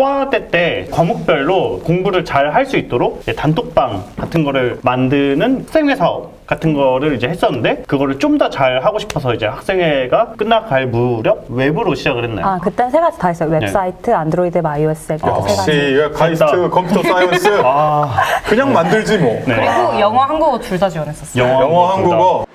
과대 때 과목별로 공부를 잘 할 수 있도록 이제 단톡방 같은 거를 만드는 학생회 사업 같은 거를 이제 했었는데 그거를 좀 더 잘 하고 싶어서 이제 학생회가 끝나갈 무렵 웹으로 시작을 했나요? 아, 그땐 세 가지 다 했어요. 웹사이트, 안드로이드, iOS 앱 이렇게 세 가지. 역시 가이스트 컴퓨터 사이언스 그냥 만들지 뭐. 네. 그리고 영어, 한국어 둘 다 지원했었어요. 영어, 한국어.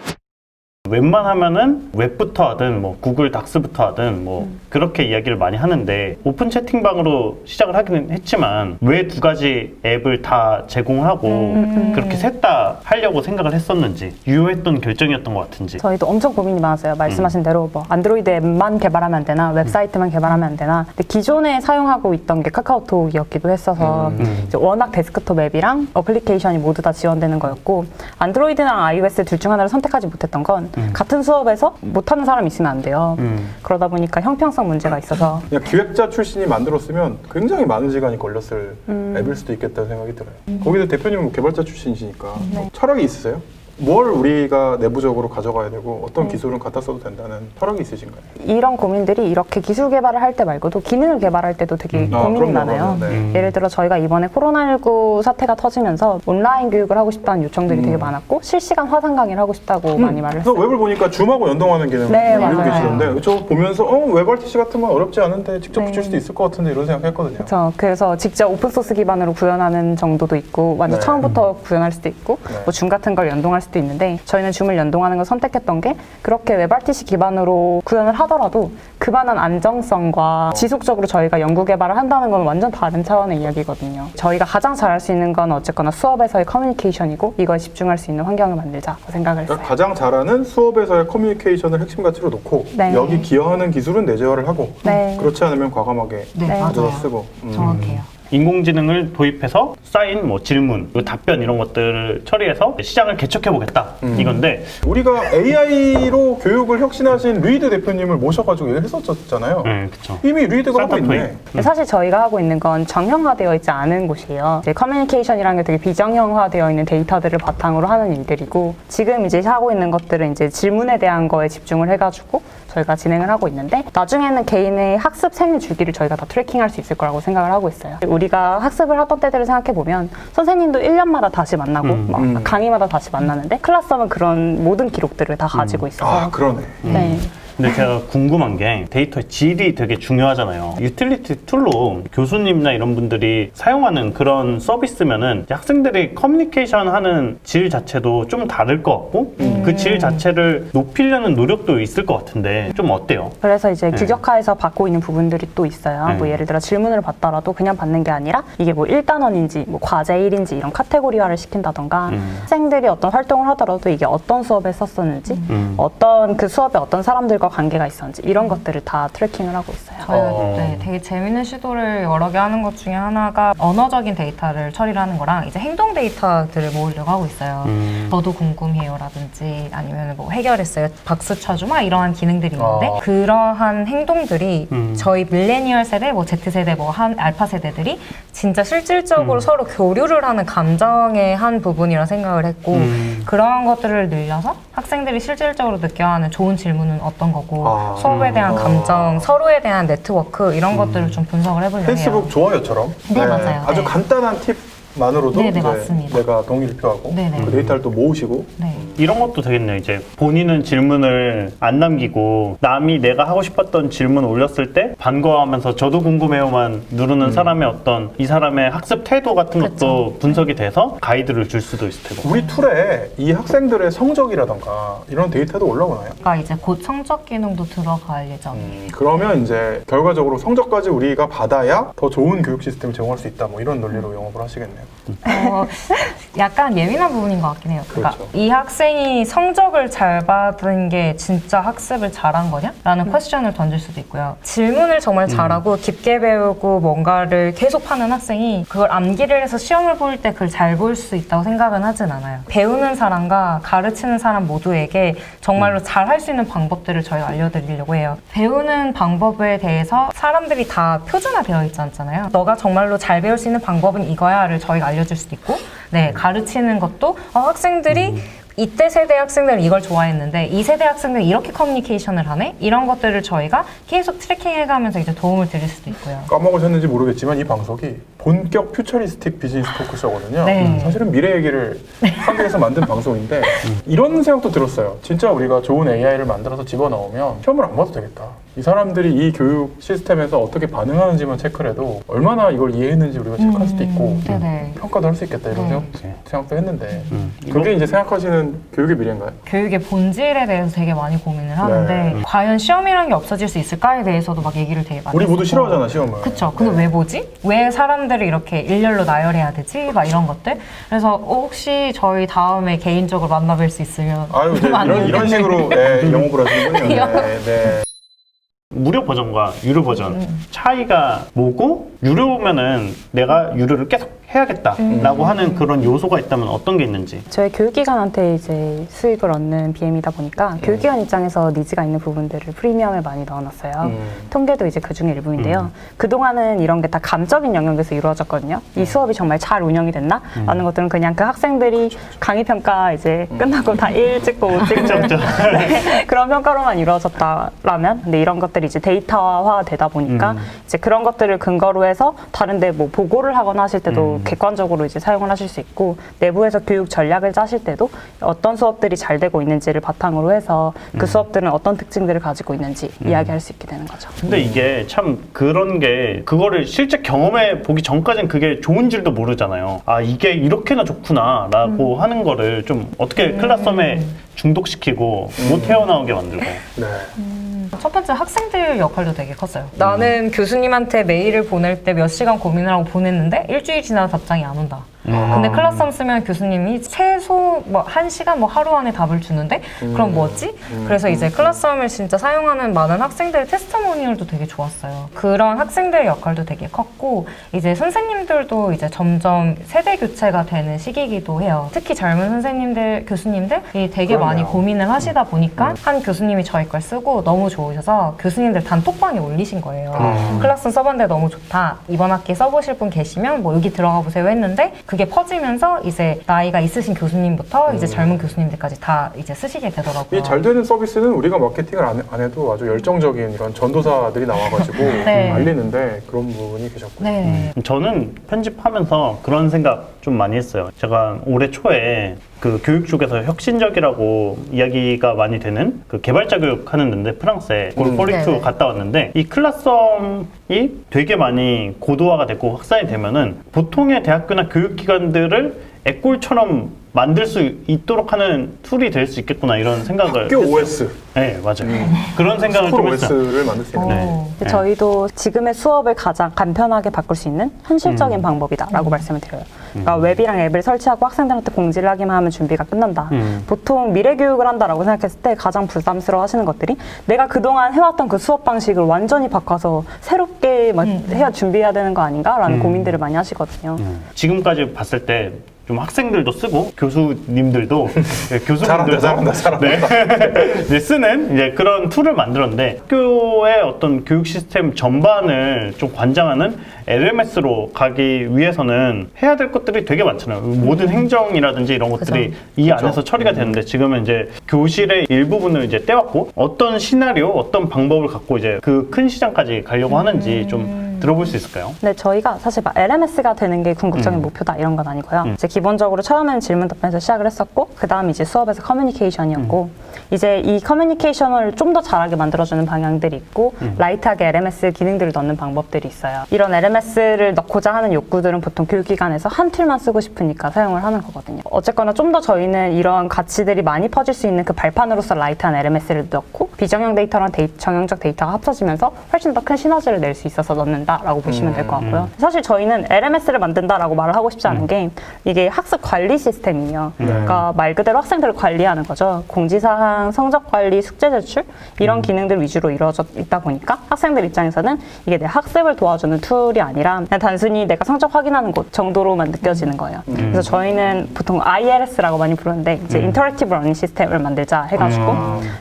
웬만하면은 웹부터 하든 뭐 구글 닥스부터 하든 뭐 그렇게 이야기를 많이 하는데 오픈 채팅방으로 시작을 하기는 했지만 왜 두 가지 앱을 다 제공하고 그렇게 셋 다 하려고 생각을 했었는지 유효했던 결정이었던 것 같은지. 저희도 엄청 고민이 많았어요. 말씀하신 대로 뭐 안드로이드 앱만 개발하면 안 되나, 웹사이트만 개발하면 안 되나. 근데 기존에 사용하고 있던 게 카카오톡이었기도 했어서 이제 워낙 데스크톱 앱이랑 어플리케이션이 모두 다 지원되는 거였고 안드로이드랑 iOS 둘 중 하나를 선택하지 못했던 건 같은 수업에서 못하는 사람이 있으면 안 돼요. 그러다 보니까 형평성 문제가 있어서 그냥 기획자 출신이 만들었으면 굉장히 많은 시간이 걸렸을 앱일 수도 있겠다는 생각이 들어요. 거기서 대표님은 뭐 개발자 출신이시니까 뭐 철학이 있으세요? 뭘 우리가 내부적으로 가져가야 되고 어떤 기술은 갖다 써도 된다는 철학이 있으신가요? 이런 고민들이 이렇게 기술 개발을 할 때 말고도 기능을 개발할 때도 되게 고민이 그럼요, 많아요. 네. 예를 들어 저희가 이번에 코로나19 사태가 터지면서 온라인 교육을 하고 싶다는 요청들이 되게 많았고 실시간 화상 강의를 하고 싶다고 많이 말을 했어요. 웹을 보니까 줌하고 연동하는 기능을 네, 알고 맞아요. 계시던데 저 보면서 웹 RTC 같은 건 어렵지 않은데 직접 붙일 수도 있을 것 같은데 이런 생각했거든요. 그렇죠. 그래서 직접 오픈소스 기반으로 구현하는 정도도 있고 완전 네. 처음부터 구현할 수도 있고 뭐 줌 같은 걸 연동할 수도 있는데 저희는 줌을 연동하는 걸 선택했던 게 그렇게 웹RTC 기반으로 구현을 하더라도 그만한 안정성과 지속적으로 저희가 연구 개발을 한다는 건 완전 다른 차원의 이야기거든요. 저희가 가장 잘할 수 있는 건 어쨌거나 수업에서의 커뮤니케이션이고 이거에 집중할 수 있는 환경을 만들자 생각을 했어요. 그러니까 가장 잘하는 수업에서의 커뮤니케이션을 핵심 가치로 놓고 네. 여기 기여하는 기술은 내재화를 하고 네. 그렇지 않으면 과감하게 네, 가져다 맞아요. 쓰고 정확해요. 인공지능을 도입해서 쌓인 뭐 질문, 그리고 답변 이런 것들을 처리해서 시장을 개척해보겠다 이건데 우리가 AI로 교육을 혁신하신 리드 대표님을 모셔가지고 얘기를 했었잖아요. 그쵸. 이미 리드가 하고 스타트업이. 있네. 근데 사실 저희가 하고 있는 건 정형화되어 있지 않은 곳이에요. 이제 커뮤니케이션이라는 게 되게 비정형화되어 있는 데이터들을 바탕으로 하는 일들이고 지금 이제 하고 있는 것들은 이제 질문에 대한 거에 집중을 해가지고 저희가 진행을 하고 있는데 나중에는 개인의 학습 생애 주기를 저희가 다 트래킹할 수 있을 거라고 생각을 하고 있어요. 우리가 학습을 하던 때들을 생각해보면 선생님도 1년마다 다시 만나고 막 강의마다 다시 만나는데 클래스업은 그런 모든 기록들을 다 가지고 있어서 아 그러네. 네. 근데 제가 궁금한 게 데이터의 질이 되게 중요하잖아요. 유틸리티 툴로 교수님이나 이런 분들이 사용하는 그런 서비스면은 이제 학생들이 커뮤니케이션 하는 질 자체도 좀 다를 것 같고 그 질 자체를 높이려는 노력도 있을 것 같은데 좀 어때요? 그래서 이제 규격화해서 받고 있는 부분들이 또 있어요. 뭐 예를 들어 질문을 받더라도 그냥 받는 게 아니라 이게 뭐 1단원인지 뭐 과제 1인지 이런 카테고리화를 시킨다던가 학생들이 어떤 활동을 하더라도 이게 어떤 수업에 썼었는지 어떤 그 수업에 어떤 사람들과 관계가 있었는지 이런 것들을 다 트래킹을 하고 있어요. 저희가 네, 되게 재밌는 시도를 여러 개 하는 것 중에 하나가 언어적인 데이터를 처리를 하는 거랑 이제 행동 데이터들을 모으려고 하고 있어요. 저도 궁금해요라든지 아니면 뭐 해결했어요, 박수 쳐줘 막 이러한 기능들이 있는데 그러한 행동들이 저희 밀레니얼 세대, 뭐 Z세대, 뭐 알파 세대들이 진짜 실질적으로 서로 교류를 하는 감정의 한 부분이라 생각을 했고 그러한 것들을 늘려서 학생들이 실질적으로 느껴야 하는 좋은 질문은 어떤 거고 수업에 대한 감정, 서로에 대한 네트워크 이런 것들을 좀 분석을 해보려고 해요. 페이스북 좋아요처럼 네, 맞아요. 아주 네. 간단한 팁만으로도 네, 이제 맞습니다. 내가 동의를 표하고 네, 네. 그 데이터를 또 모으시고 네. 이런 것도 되겠네요. 이제 본인은 질문을 안 남기고 남이 내가 하고 싶었던 질문 올렸을 때 반가워하면서 저도 궁금해요만 누르는 사람의 어떤 이 사람의 학습 태도 같은 것도 분석이 돼서 가이드를 줄 수도 있을 테고. 우리 툴에 이 학생들의 성적이라던가 이런 데이터도 올라오나요? 그러니까 이제 곧 성적 기능도 들어갈 예정이에요. 그러면 이제 결과적으로 성적까지 우리가 받아야 더 좋은 교육 시스템을 제공할 수 있다 뭐 이런 논리로 영업을 하시겠네요. 약간 예민한 부분인 것 같긴 해요. 그러니까 그렇죠. 이 학생이 성적을 잘 받은 게 진짜 학습을 잘한 거냐? 라는 퀘스천을 던질 수도 있고요. 질문을 정말 잘하고 깊게 배우고 뭔가를 계속 하는 학생이 그걸 암기를 해서 시험을 볼 때 그걸 잘 볼 수 있다고 생각은 하진 않아요. 배우는 사람과 가르치는 사람 모두에게 정말로 잘 할 수 있는 방법들을 저희가 알려드리려고 해요. 배우는 방법에 대해서 사람들이 다 표준화되어 있지 않잖아요. 너가 정말로 잘 배울 수 있는 방법은 이거야를 저희가 알려줄 수도 있고 네, 가르치는 것도 학생들이 이때 세대 학생들은 이걸 좋아했는데 이 세대 학생들은 이렇게 커뮤니케이션을 하네? 이런 것들을 저희가 계속 트래킹해가면서 이제 도움을 드릴 수도 있고요. 까먹으셨는지 모르겠지만 이 방송이 본격 퓨처리스틱 비즈니스 토크쇼거든요. 네. 사실은 미래 얘기를 하기 위해서 만든 방송인데 이런 생각도 들었어요. 진짜 우리가 좋은 AI를 만들어서 집어넣으면 시험을 안 봐도 되겠다. 이 사람들이 이 교육 시스템에서 어떻게 반응하는지만 체크를 해도 얼마나 이걸 이해했는지 우리가 체크할 수도 있고 네네. 평가도 할 수 있겠다 이런 네. 생각도 했는데 그게 이제 생각하시는 교육의 미래인가요? 교육의 본질에 대해서 되게 많이 고민을 하는데 네. 과연 시험이라는 게 없어질 수 있을까에 대해서도 막 얘기를 되게 많이 우리 모두 했었고. 싫어하잖아 시험을. 그쵸. 근데 왜 보지? 왜 사람들을 이렇게 일렬로 나열해야 되지? 막 이런 것들. 그래서 혹시 저희 다음에 개인적으로 만나뵐 수 있으면 아유 이제 이런 식으로 네, 영업을 하시는군요. 네, 네. 무료 버전과 유료 버전 차이가 뭐고 유료면은 내가 유료를 계속 해야겠다라고 하는 그런 요소가 있다면 어떤 게 있는지. 저희 교육기관한테 이제 수익을 얻는 BM이다 보니까 교육기관 입장에서 니즈가 있는 부분들을 프리미엄에 많이 넣어놨어요. 통계도 이제 그 중에 일부인데요. 그동안은 이런 게 다 감적인 영역에서 이루어졌거든요. 이 수업이 정말 잘 운영이 됐나? 라는 것들은 그냥 그 학생들이 강의 평가 이제 끝나고 다 1 찍고 5 찍고 네, 그런 평가로만 이루어졌다라면 근데 이런 것들이 이제 데이터화 되다 보니까 이제 그런 것들을 근거로 해서 다른데 뭐 보고를 하거나 하실 때도 객관적으로 이제 사용을 하실 수 있고 내부에서 교육 전략을 짜실 때도 어떤 수업들이 잘 되고 있는지를 바탕으로 해서 그 수업들은 어떤 특징들을 가지고 있는지 이야기할 수 있게 되는 거죠. 근데 이게 참 그런 게 그거를 실제 경험해 보기 전까지는 그게 좋은 줄도 모르잖아요. 아 이게 이렇게나 좋구나 라고 하는 거를 좀 어떻게 클라스홈에 중독시키고 못 헤어나오게 만들고. 네. 첫 번째 학생들 역할도 되게 컸어요. 나는 교수님한테 메일을 보낼 때 몇 시간 고민을 하고 보냈는데 일주일 지나서 답장이 안 온다. 근데 클라스홈 쓰면 교수님이 최소 뭐 1시간 뭐 하루 안에 답을 주는데 그럼 뭐지? 그래서 이제 클라스홈을 진짜 사용하는 많은 학생들의 테스트모니얼도 되게 좋았어요. 그런 학생들의 역할도 되게 컸고 이제 선생님들도 이제 점점 세대 교체가 되는 시기이기도 해요. 특히 젊은 선생님들, 교수님들이 되게 많이 그럼요. 고민을 하시다 보니까 한 교수님이 저희 걸 쓰고 너무 좋으셔서 교수님들 단톡방에 올리신 거예요. 클라스홈 써봤는데 너무 좋다. 이번 학기 써보실 분 계시면 뭐 여기 들어가 보세요 했는데 그게 퍼지면서 이제 나이가 있으신 교수님부터 이제 젊은 교수님들까지 다 이제 쓰시게 되더라고요. 이 잘 되는 서비스는 우리가 마케팅을 안 해도 아주 열정적인 이런 전도사들이 나와가지고 네. 알리는데 그런 부분이 계셨고. 네. 저는 편집하면서 그런 생각 좀 많이 했어요. 제가 올해 초에 그 교육 쪽에서 혁신적이라고 이야기가 많이 되는 그 개발자 교육 하는 데인데 프랑스에 골포리투 네네. 갔다 왔는데 이 클라스홈이 되게 많이 고도화가 되고 확산이 되면은 보통의 대학교나 교육기관들을 애꼴처럼 만들 수 있도록 하는 툴이 될 수 있겠구나 이런 생각을 학교 했어요. OS, 네 맞아요. 그런 생각을 스쿨 좀 했어요. OS를 만들 수 있는. 네. 근데 저희도 지금의 수업을 가장 간편하게 바꿀 수 있는 현실적인 방법이다라고 말씀을 드려요. 그러니까 웹이랑 앱을 설치하고 학생들한테 공지를 하기만 하면 준비가 끝난다. 보통 미래 교육을 한다라고 생각했을 때 가장 부담스러워 하시는 것들이 내가 그동안 해왔던 그 수업 방식을 완전히 바꿔서 새롭게 막 해야 준비해야 되는 거 아닌가라는 고민들을 많이 하시거든요. 지금까지 봤을 때 좀 학생들도 쓰고 교수님들도 네, 교수님들도 잘한다. 네, 이제 쓰는 이제 그런 툴을 만들었는데 학교의 어떤 교육 시스템 전반을 좀 관장하는 LMS로 가기 위해서는 해야 될 것들이 되게 많잖아요. 모든 행정이라든지 이런 것들이 이 안에서 처리가 되는데 지금은 이제 교실의 일부분을 이제 떼왔고 어떤 시나리오, 어떤 방법을 갖고 이제 그 큰 시장까지 가려고 하는지 좀 들어볼 수 있을까요? 근데 저희가 사실 막 LMS가 되는 게 궁극적인 목표다 이런 건 아니고요. 이제 기본적으로 처음에는 질문 답변에서 시작을 했었고 그 다음 이제 수업에서 커뮤니케이션이었고 이제 이 커뮤니케이션을 좀 더 잘하게 만들어주는 방향들이 있고 라이트하게 LMS 기능들을 넣는 방법들이 있어요. 이런 LMS를 넣고자 하는 욕구들은 보통 교육기관에서 한 툴만 쓰고 싶으니까 사용을 하는 거거든요. 어쨌거나 좀 더 저희는 이런 가치들이 많이 퍼질 수 있는 그 발판으로서 라이트한 LMS를 넣고 비정형 데이터랑 정형적 데이터가 합쳐지면서 훨씬 더 큰 시너지를 낼 수 있어서 넣는다라고 보시면 될 것 같고요. 사실 저희는 LMS를 만든다라고 말을 하고 싶지 않은 게 이게 학습 관리 시스템이에요. 그러니까 말 그대로 학생들을 관리하는 거죠. 공지사항, 성적 관리, 숙제 제출 이런 기능들 위주로 이루어져 있다 보니까 학생들 입장에서는 이게 내 학습을 도와주는 툴이 아니라 그냥 단순히 내가 성적 확인하는 곳 정도로만 느껴지는 거예요. 그래서 저희는 보통 ILS라고 많이 부르는데 이제 인터랙티브 러닝 시스템을 만들자 해가지고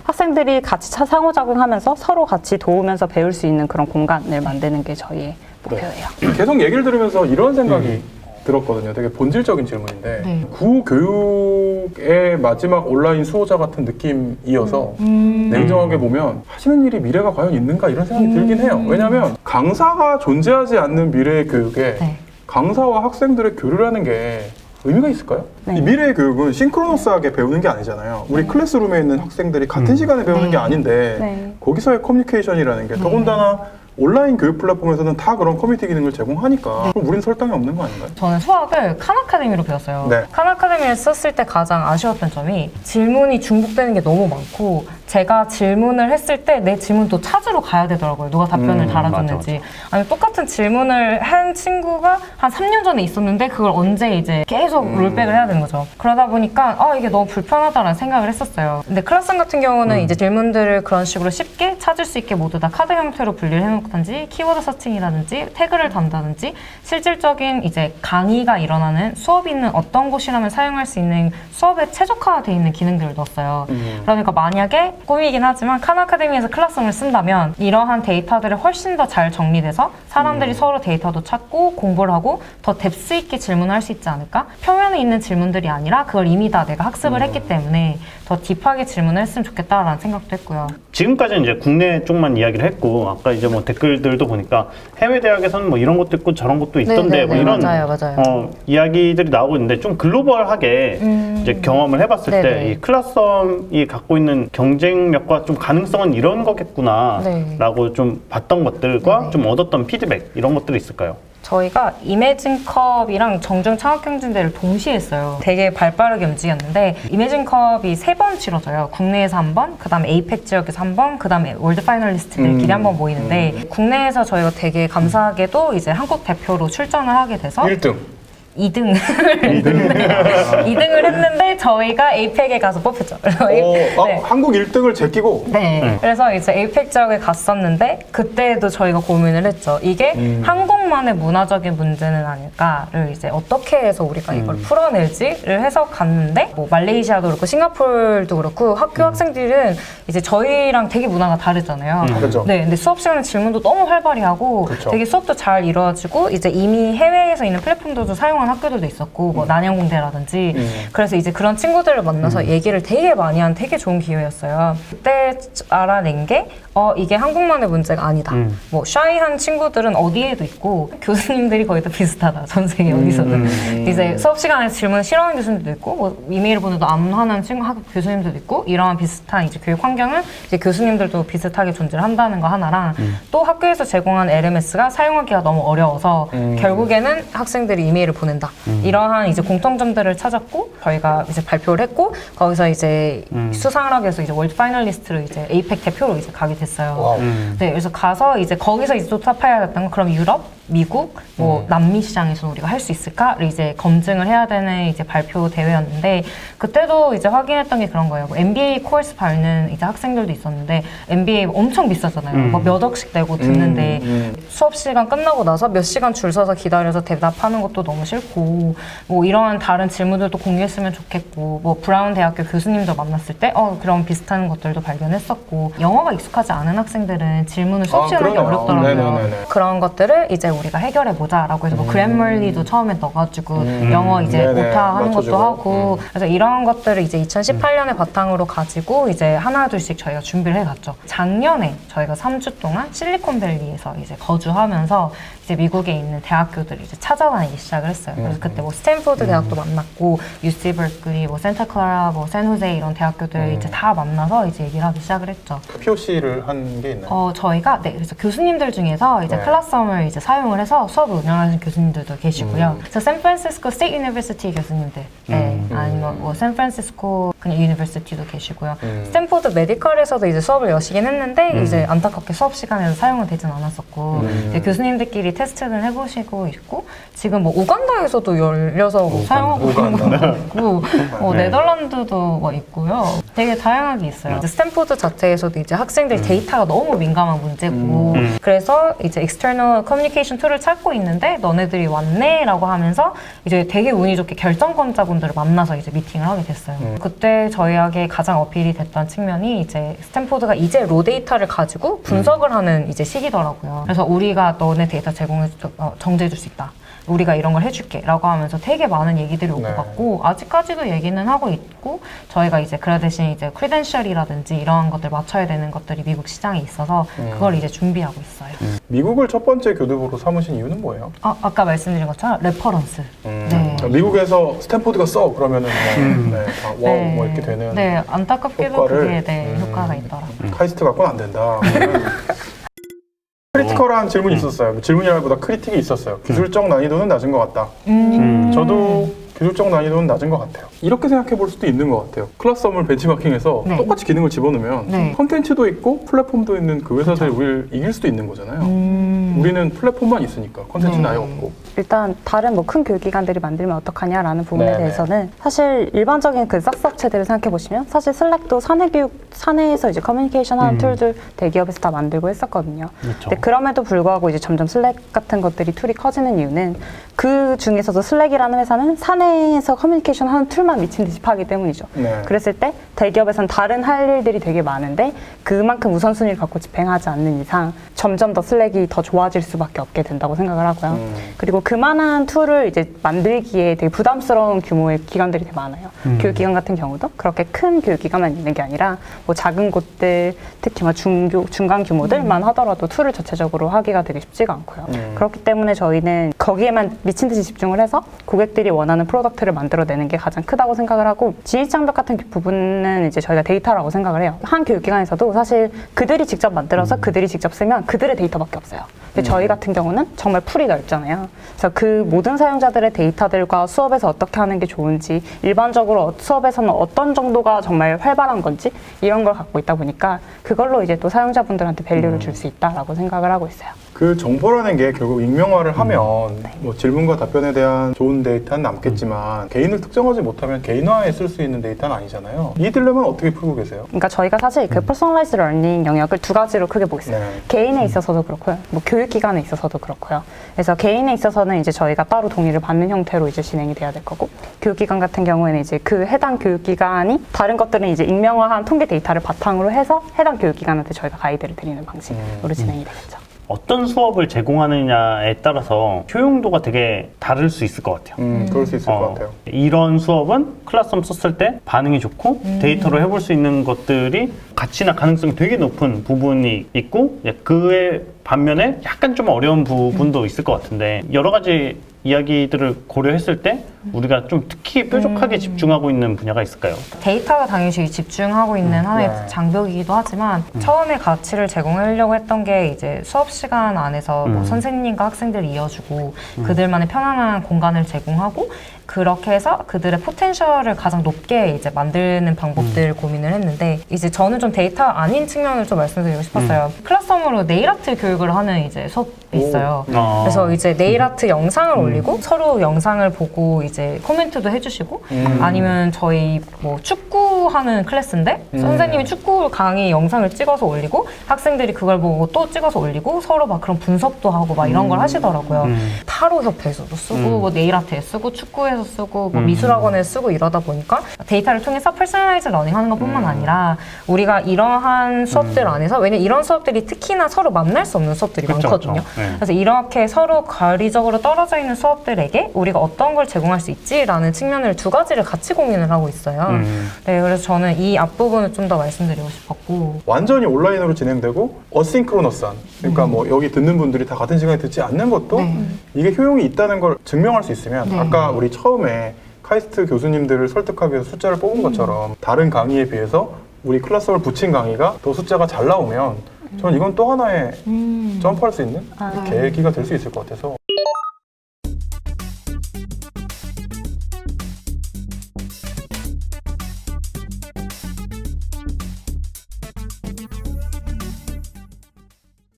학생들이 같이 상호작용하면서 서로 같이 도우면서 배울 수 있는 그런 공간을 만드는 게 저희의 목표예요. 계속 얘기를 들으면서 이런 생각이 들었거든요. 되게 본질적인 질문인데 네. 구교육의 마지막 온라인 수호자 같은 느낌이어서 냉정하게 보면 하시는 일이 미래가 과연 있는가 이런 생각이 들긴 해요. 왜냐하면 강사가 존재하지 않는 미래의 교육에 네. 강사와 학생들의 교류를 하는 게 의미가 있을까요? 네. 이 미래의 교육은 싱크로너스하게 배우는 게 아니잖아요. 우리 클래스룸에 있는 학생들이 같은 시간에 배우는 게 아닌데 네. 거기서의 커뮤니케이션이라는 게 더군다나 온라인 교육 플랫폼에서는 다 그런 커뮤니티 기능을 제공하니까 그럼 우린 설탕이 없는 거 아닌가요? 저는 수학을 칸 아카데미로 배웠어요. 네. 칸 아카데미를 썼을 때 가장 아쉬웠던 점이 질문이 중복되는 게 너무 많고 제가 질문을 했을 때 내 질문도 찾으러 가야 되더라고요. 누가 답변을 달아줬는지. 아니 똑같은 질문을 한 친구가 한 3년 전에 있었는데 그걸 언제 이제 계속 롤백을 해야 되는 거죠. 그러다 보니까 이게 너무 불편하다라는 생각을 했었어요. 근데 클라스룸 같은 경우는 이제 질문들을 그런 식으로 쉽게 찾을 수 있게 모두 다 카드 형태로 분리를 해놓든지 키워드 서칭이라든지 태그를 단다든지 실질적인 이제 강의가 일어나는 수업이 있는 어떤 곳이라면 사용할 수 있는 수업에 최적화되어 있는 기능들을 넣었어요. 그러니까 만약에 꿈이긴 하지만 칸 아카데미에서 클래스룸을 쓴다면 이러한 데이터들이 훨씬 더 잘 정리돼서 사람들이 서로 데이터도 찾고 공부를 하고 더 뎁스 있게 질문을 할 수 있지 않을까? 표면에 있는 질문들이 아니라 그걸 이미 다 내가 학습을 했기 때문에 더 딥하게 질문을 했으면 좋겠다라는 생각도 했고요. 지금까지는 이제 국내 쪽만 이야기를 했고 아까 이제 뭐 댓글들도 보니까 해외 대학에서는 뭐 이런 것도 있고 저런 것도 있던데 뭐 이런 맞아요. 이야기들이 나오고 있는데 좀 글로벌하게 이제 경험을 해봤을 때 네네. 이 클라썸이 갖고 있는 경쟁력과 좀 가능성은 이런 거겠구나라고 네. 좀 봤던 것들과 네네. 좀 얻었던 피드백 이런 것들이 있을까요? 저희가 이매진컵이랑 정중 창업경진대를 동시에 했어요. 되게 발빠르게 움직였는데 이매진컵이 3번 치러져요. 국내에서 한 번, 그 다음에 에이펙 지역에서 한 번, 그 다음에 월드 파이널리스트들끼리 한 번 모이는데 국내에서 저희가 되게 감사하게도 이제 한국 대표로 출전을 하게 돼서 1등. 2등을 했는데 저희가 에이펙에 가서 뽑혔죠. 그래서 네. 한국 1등을 제끼고 네. 그래서 이제 에이펙 지역에 갔었는데 그때도 저희가 고민을 했죠. 이게 한국만의 문화적인 문제는 아닐까를 이제 어떻게 해서 우리가 이걸 풀어낼지를 해서 갔는데 뭐 말레이시아도 그렇고 싱가포르도 그렇고 학교 학생들은 이제 저희랑 되게 문화가 다르잖아요. 그렇죠. 네. 근데 수업 시간에 질문도 너무 활발히 하고 그렇죠. 되게 수업도 잘 이루어지고 이제 이미 해외에서 있는 플랫폼들도 사용한 학교들도 있었고 뭐 난양공대라든지 그래서 이제 그런 친구들을 만나서 얘기를 되게 많이 한 되게 좋은 기회였어요. 그때 알아낸 게 이게 한국만의 문제가 아니다. 뭐 샤이한 친구들은 어디에도 있고 교수님들이 거의 다 비슷하다. 전 세계 어디서든. 이제 수업 시간에 질문 싫어하는 교수님들도 있고 뭐 이메일 보내도 안 하는 친구 학교 교수님들도 있고 이러한 비슷한 이제 교육 환경은 이제 교수님들도 비슷하게 존재를 한다는 거 하나랑 또 학교에서 제공한 LMS가 사용하기가 너무 어려워서 결국에는 학생들이 이메일을 보낸다. 이러한 이제 공통점들을 찾았고 저희가 이제 발표를 했고 거기서 이제 수상을 하기 위해서 이제 월드 파이널리스트로 이제 에이펙 대표로 이제 가게 됐어요. 네, 그래서 가서 이제 거기서 이제 또 타파해야 됐던 건 그럼 유럽, 미국, 뭐 남미 시장에서 우리가 할 수 있을까를 이제 검증을 해야 되는 이제 발표 대회였는데 그때도 이제 확인했던 게 그런 거예요. 뭐 MBA 코र्스 밟는 이제 학생들도 있었는데 MBA 엄청 비싸잖아요. 뭐 몇 억씩 내고 듣는데 수업 시간 끝나고 나서 몇 시간 줄 서서 기다려서 대답하는 것도 너무 싫고 뭐 이런 다른 질문들도 공유했으면 좋겠고 뭐 브라운 대학교 교수님도 만났을 때 그런 비슷한 것들도 발견했었고 영어가 익숙하지 않은 학생들은 질문을 수업 시간에 하기 그러네요. 어렵더라고요. 네네네네. 그런 것들을 이제 우리가 해결해보자라고 해서 뭐 그래머리도 처음에 넣어가지고 영어 이제 네네, 오타 하는 것도 맞춰주고. 하고 그래서 이런 것들을 이제 2018년에 바탕으로 가지고 이제 하나둘씩 저희가 준비를 해갔죠. 작년에 저희가 3주 동안 실리콘밸리에서 이제 거주하면서 이제 미국에 있는 대학교들을 이제 찾아다니기 시작을 했어요. 그래서 그때 뭐 스탠포드 대학도 만났고 UC 버클리, 뭐 센타클라라, 뭐 샌호세 이런 대학교들 이제 다 만나서 이제 얘기를 하기 시작을 했죠. POC를 한 게 있나요? 저희가 그래서 교수님들 중에서 이제 네. 클래스룸을 이제 사용을 해서 수업을 운영하시는 교수님들도 계시고요. 그래서 샌프란시스코 스테이트 유니버시티 교수님들, 아니면 뭐 샌프란시스코 그냥 유니버시티도 계시고요. 스탠포드 메디컬에서도 이제 수업을 여시긴 했는데 이제 안타깝게 수업 시간에서 사용은 되진 않았었고 이제 교수님들끼리 테스트는 해보시고 있고 지금 뭐 우간다에서도 열려서 사용하고 있는 것도 있고 네덜란드도 뭐 있고요. 되게 다양하게 있어요. 이제 스탠포드 자체에서도 이제 학생들 데이터가 너무 민감한 문제고 그래서 이제 external communication 툴을 찾고 있는데 너네들이 왔네 라고 하면서 이제 되게 운이 좋게 결정권자분들을 만나서 이제 미팅을 하게 됐어요. 그때 그때 저희에게 가장 어필이 됐던 측면이 이제 스탠포드가 이제 로 데이터를 가지고 분석을 하는 이제 시기더라고요. 그래서 우리가 너네 데이터 정제해줄 수 있다. 우리가 이런 걸 해줄게 라고 하면서 되게 많은 얘기들이 오고 네. 갔고 아직까지도 얘기는 하고 있고 저희가 이제 그래 대신 이제 크리덴셜이라든지 이러한 것들 맞춰야 되는 것들이 미국 시장에 있어서 그걸 이제 준비하고 있어요. 미국을 첫 번째 교두보로 삼으신 이유는 뭐예요? 아까 말씀드린 것처럼 레퍼런스. 네. 미국에서 스탠포드가 써 그러면은 와우 뭐 이렇게 되는 네, 안타깝게도 효과를, 그게 효과가 있더라고요. 카이스트 갖고는 안 된다. 크리티컬한 질문이 있었어요. 질문이라기보다 크리틱이 있었어요. 기술적 난이도는 낮은 것 같다. 저도 기술적 난이도는 낮은 것 같아요. 이렇게 생각해 볼 수도 있는 것 같아요. 클라스홈을 벤치마킹해서 네. 똑같이 기능을 집어넣으면 네. 컨텐츠도 있고 플랫폼도 있는 그 회사들이 우리를 이길 수도 있는 거잖아요. 우리는 플랫폼만 있으니까 컨텐츠는 아예 없고. 일단 다른 뭐 큰 교육기관들이 만들면 어떡하냐라는 부분에 네네. 대해서는 사실 일반적인 그 싹스 업체들을 생각해 보시면 사실 슬랙도 사내에서 이제 커뮤니케이션 하는 툴들 대기업에서 다 만들고 했었거든요. 그렇죠. 근데 그럼에도 불구하고 이제 점점 슬랙 같은 것들이 툴이 커지는 이유는 그 중에서도 슬랙이라는 회사는 사내에서 커뮤니케이션 하는 툴만 미친 듯이 파기 때문이죠. 네. 그랬을 때 대기업에선 다른 할 일들이 되게 많은데 그만큼 우선순위를 갖고 집행하지 않는 이상 점점 더 슬랙이 더 좋아질 수밖에 없게 된다고 생각을 하고요. 그리고 그만한 툴을 이제 만들기에 되게 부담스러운 규모의 기관들이 되게 많아요. 교육기관 같은 경우도 그렇게 큰 교육기관만 있는 게 아니라 뭐 작은 곳들, 특히 막 중간 규모들만 하더라도 툴을 전체적으로 하기가 되게 쉽지가 않고요. 그렇기 때문에 저희는 거기에만 미친 듯이 집중을 해서 고객들이 원하는 프로덕트를 만들어내는 게 가장 크다고 생각을 하고 진입장벽 같은 부분은 이제 저희가 데이터라고 생각을 해요. 한 교육기관에서도 사실 그들이 직접 만들어서 그들이 직접 쓰면 그들의 데이터밖에 없어요. 근데 저희 같은 경우는 정말 풀이 넓잖아요. 그래서 그 모든 사용자들의 데이터들과 수업에서 어떻게 하는 게 좋은지 일반적으로 수업에서는 어떤 정도가 정말 활발한 건지 이런 걸 갖고 있다 보니까 그걸로 이제 또 사용자분들한테 밸류를 줄 수 있다라고 생각을 하고 있어요. 그 정보라는 게 결국 익명화를 하면 뭐 질문과 답변에 대한 좋은 데이터는 남겠지만 개인을 특정하지 못하면 개인화에 쓸 수 있는 데이터는 아니잖아요. 이 딜레마는 어떻게 풀고 계세요? 그러니까 저희가 사실 그 퍼스널라이즈 러닝 영역을 두 가지로 크게 보고 있어요. 네. 개인에 있어서도 그렇고요. 뭐 교육기관에 있어서도 그렇고요. 그래서 개인에 있어서는 이제 저희가 따로 동의를 받는 형태로 이제 진행이 돼야 될 거고 교육기관 같은 경우에는 이제 그 해당 교육기관이 다른 것들은 이제 익명화한 통계 데이터를 바탕으로 해서 해당 교육기관한테 저희가 가이드를 드리는 방식으로 진행이 되겠죠. 어떤 수업을 제공하느냐에 따라서 효용도가 되게 다를 수 있을 것 같아요. 그럴 수 있을 것 같아요. 이런 수업은 클래스홈 썼을 때 반응이 좋고 데이터로 해볼 수 있는 것들이 가치나 가능성이 되게 높은 부분이 있고 그에 반면에 약간 좀 어려운 부분도 있을 것 같은데 여러 가지 이야기들을 고려했을 때 우리가 좀 특히 뾰족하게 집중하고 있는 분야가 있을까요? 데이터가 당연히 집중하고 있는 하나의 네. 장벽이기도 하지만 처음에 가치를 제공하려고 했던 게 이제 수업 시간 안에서 뭐 선생님과 학생들을 이어주고 그들만의 편안한 공간을 제공하고 그렇게 해서 그들의 포텐셜을 가장 높게 이제 만드는 방법들을 고민을 했는데 이제 저는 좀 데이터 아닌 측면을 좀 말씀드리고 싶었어요. 클래스홈으로 네일 아트 교육을 하는 이제 수업이 있어요. 그래서 이제 네일 아트 영상을 올리고 서로 영상을 보고 이제 코멘트도 해주시고 아니면 저희 뭐 축구하는 클래스인데 선생님이 축구 강의 영상을 찍어서 올리고 학생들이 그걸 보고 또 찍어서 올리고 서로 막 그런 분석도 하고 막 이런 걸 하시더라고요. 타로 협회에서도 쓰고 뭐 네일 아트에 쓰고 축구에서 쓰고 뭐 미술학원에 쓰고 이러다 보니까 데이터를 통해서 퍼스널라이즈 러닝하는 것뿐만 아니라 우리가 이러한 수업들 안에서 왜냐면 이런 수업들이 특히나 서로 만날 수 없는 수업들이 그쵸, 많거든요. 그쵸. 네. 그래서 이렇게 서로 거리적으로 떨어져 있는 수업들에게 우리가 어떤 걸 제공할 수 있지라는 측면을 두 가지를 같이 고민을 하고 있어요. 네, 그래서 저는 이 앞부분을 좀 더 말씀드리고 싶었고 완전히 온라인으로 진행되고 어싱크로너스한 그러니까 뭐 여기 듣는 분들이 다 같은 시간에 듣지 않는 것도 이게 효용이 있다는 걸 증명할 수 있으면 아까 우리 처음에 카이스트 교수님들을 설득하기 위해서 숫자를 뽑은 것처럼 다른 강의에 비해서 우리 클래스홈을 붙인 강의가 더 숫자가 잘 나오면 저는 이건 또 하나의 점프할 수 있는 계기가 될 수 있을 것 같아서